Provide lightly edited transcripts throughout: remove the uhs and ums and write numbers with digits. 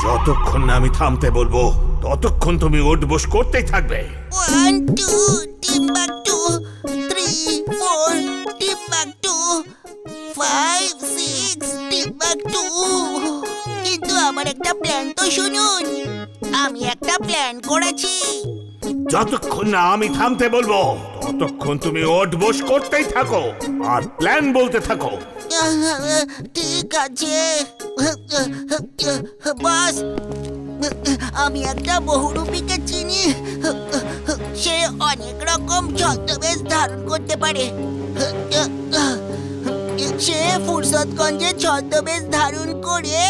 যতক্ষণ না আমি থামতে বলবো ততক্ষণ তুমি ওঠবোস করতেই থাকবে। 1 2 টিম্বাকটু 3 4 টিম্বাকটু 5 6 টিম্বাকটু। কিন্তু আমার একটা প্ল্যান তো শুনুন। আমি একটা প্ল্যান করেছি। যতক্ষণ না আমি থামতে বলবো ততক্ষণ তুমি ওঠবোস করতেই থাকো আর প্ল্যান বলতে থাকো। ঠিক আছে বস, আমি একটা বহুরূপীকে চিনি। সে অনেক রকম ছদ্মবেশ ধারণ করতে পারে। সে ফুরসতগঞ্জে ছদ্মবেশ ধারণ করে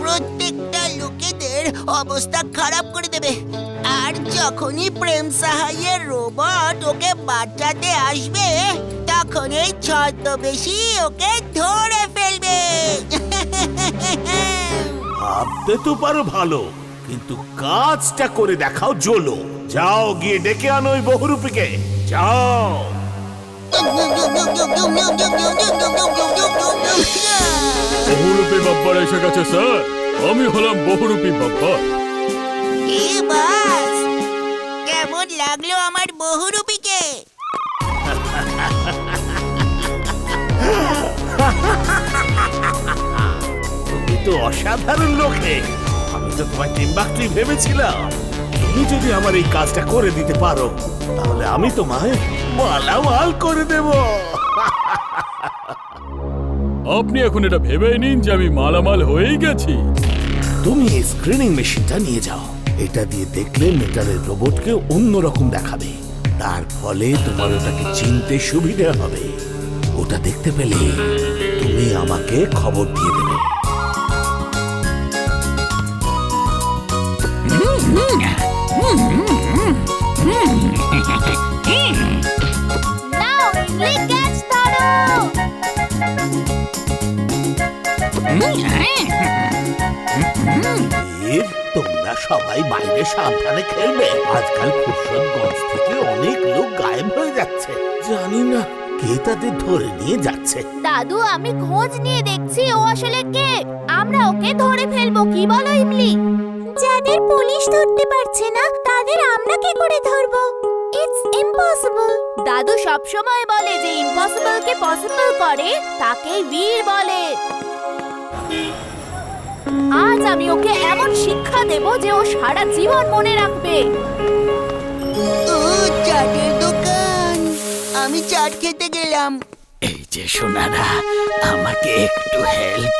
প্রত্যেকটা লোকেদের অবস্থা খারাপ করে দেবে। আর যখনই প্রেম সাহাইয়ের রোবট ওকে বাঁচাতে আসবে তখন এই ছদ্মবেশী ওকে ধরে ফেলবে। ভাবতে তো পারো ভালো, কিন্তু কাজটা করে দেখাও জোলো। যাও গিয়ে ডেকে আনো ওই বহুরূপীকে, যাও। বহুরূপী বাব্বার এসে গেছে স্যার। আমি হলাম বহুরূপী বাব্বা। এ বাস, কেমন লাগলো আমার বহুরূপীকে? তুমি তো অসাধারণ লোকে। আমি তো তোমার টিম্বাকটুই ভেবেছিলাম। তুমি যদি আমার এই কাজটা করে দিতে পারো তাহলে আমি তোমায় মালামাল করে দেব। আপনি এখন এটা ভেবে নিন যে আমি মালামাল হয়েই গেছি। তুমি এই স্ক্রিনিং মেশিনটা নিয়ে যাও। এটা দিয়ে দেখলে মেটালের রোবটকে অন্যরকম দেখাবে। তার ফলে তোমার ওটাকে চিনতে সুবিধা হবে। ওটা দেখতে পেলে তুমি আমাকে খবর দিয়ে দেবে। নাও ইমলি ক্যাচ ধরো। তোমরা সবাই বাইরে সাবধানে খেলবে। আজকাল ফুরসতগঞ্জ থেকে অনেক লোক গায়েব হয়ে যাচ্ছে। জানি না কে তাদের ধরে নিয়ে যাচ্ছে। দাদু, আমি খোঁজ নিয়ে দেখছি ও আসলে কে। আমরা ওকে ধরে ফেলবো, কি বলো ইমলি? যাদের পুলিশ ধরতে পারছে না তাদের আমরা কি করে ধরবো? It's impossible. দাদু সব সময় বলে যে ইম্পসিবল কে পসিবল করে তাকেই বীর বলে। আজ আমি ওকে এমন শিক্ষা দেব যে ও সারা জীবন মনে রাখবে। ও চাটের দোকান, আমি চাট খেতে গেলাম। এই যে সোনারা, আমাকে একটু হেল্প